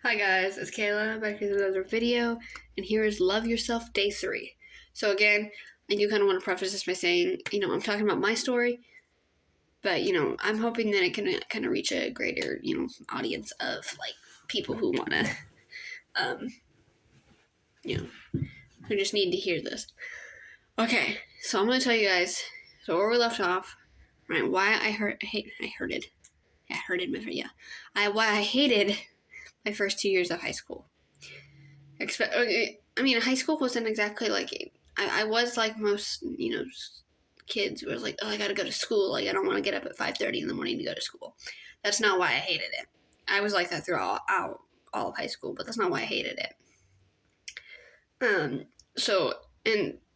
Hi guys, it's Kayla back with another video, and here is Love Yourself Day 3. So again, I do kind of want to preface this by saying, I'm talking about my story, but, I'm hoping that it can kind of reach a greater, audience of, people who want to, um, who just need to hear this. Okay, so I'm going to tell you guys, so where we left off, right, why I hated my first 2 years of high school. High school wasn't exactly I was like most, kids who was like, oh, I gotta go to school. Like, I don't want to get up at 5:30 in the morning to go to school. That's not why I hated it. I was like that throughout all of high school, but that's not why I hated it. And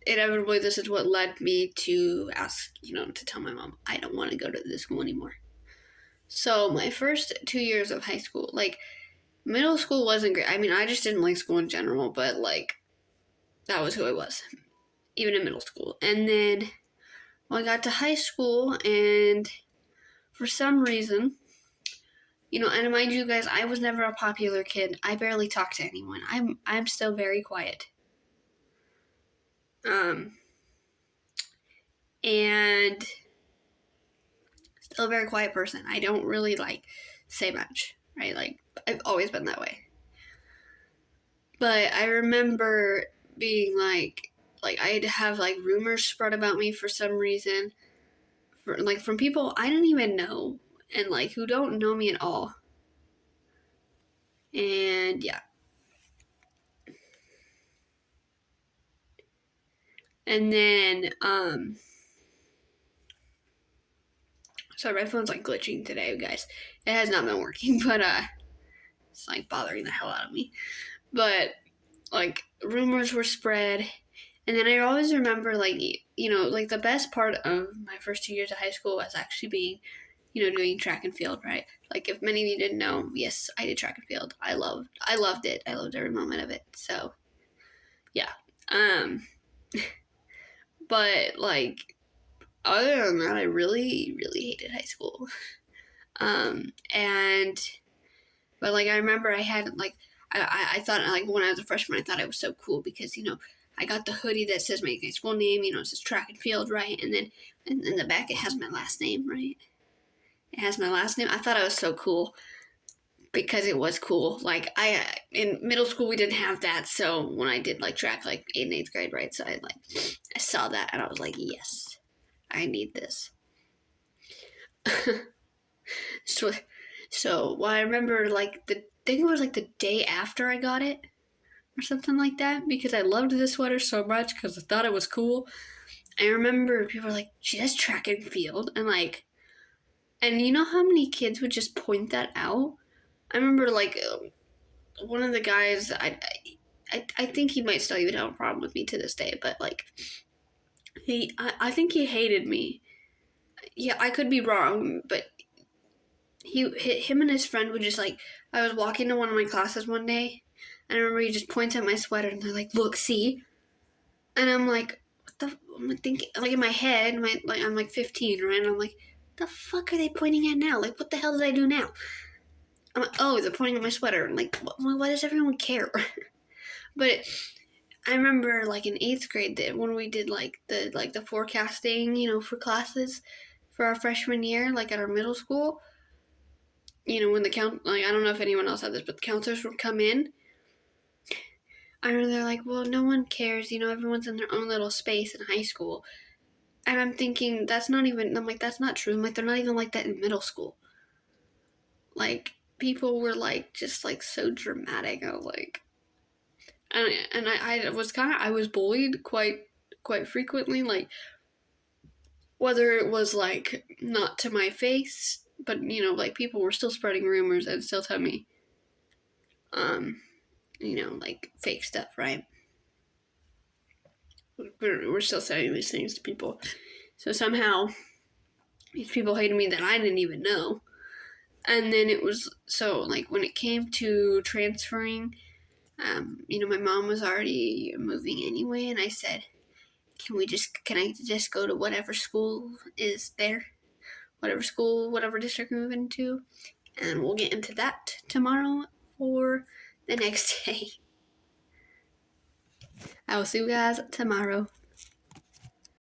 inevitably, this is what led me to ask, to tell my mom, I don't want to go to this school anymore. So my first 2 years of high school, middle school wasn't great. I just didn't like school in general, but, that was who I was, even in middle school. And then, I got to high school, and for some reason, and mind you guys, I was never a popular kid. I barely talk to anyone. I'm still very quiet. And still a very quiet person. I don't really, say much, right? I've always been that way. But I remember being I'd have rumors spread about me for some reason, from people I didn't even know, and who don't know me at all. And yeah. And then sorry, my phone's glitching today, guys. It has not been working, but it's bothering the hell out of me. But rumors were spread. And then I always remember, the best part of my first 2 years of high school was actually being, doing track and field, right? If many of you didn't know, yes, I did track and field. I loved it. I loved every moment of it. So, yeah. But, other than that, I really, really hated high school. But I remember I had, I thought, when I was a freshman, I thought I was so cool because, I got the hoodie that says my school name, it says track and field, right? And then in the back, it has my last name, right? It has my last name. I thought I was so cool because it was cool. In middle school, we didn't have that. So when I did track, 8th and 8th grade, right? So I saw that and I was like, yes, I need this. So I remember I think it was the day after I got it or something like that, because I loved this sweater so much because I thought it was cool. I remember people were like, she does track and field, and and you know how many kids would just point that out? I remember one of the guys, I think he might still even have a problem with me to this day, but I think he hated me. Yeah, I could be wrong, but him and his friend would just I was walking to one of my classes one day, and I remember he just points at my sweater, and they're like, look, see? And I'm like, I'm thinking, in my head, I'm 15, right? And I'm like, what the fuck are they pointing at now? What the hell did I do now? I'm like, oh, they're pointing at my sweater. I'm like, why does everyone care? But I remember, in 8th grade, when we did, the forecasting, for classes for our freshman year, at our middle school, when I don't know if anyone else had this, but the counselors would come in. I remember they're like, well, no one cares, everyone's in their own little space in high school. And I'm thinking, that's not true. I'm like, they're not even like that in middle school. People were just so dramatic. I was like, and I was bullied quite frequently, whether it was not to my face, but people were still spreading rumors and still telling me, fake stuff, right? We're still saying these things to people. So somehow, these people hated me that I didn't even know. And then it was, so, when it came to transferring, my mom was already moving anyway, and I said, can I just go to whatever school is there? Whatever school, whatever district we move into, and we'll get into that tomorrow for the next day. I will see you guys tomorrow.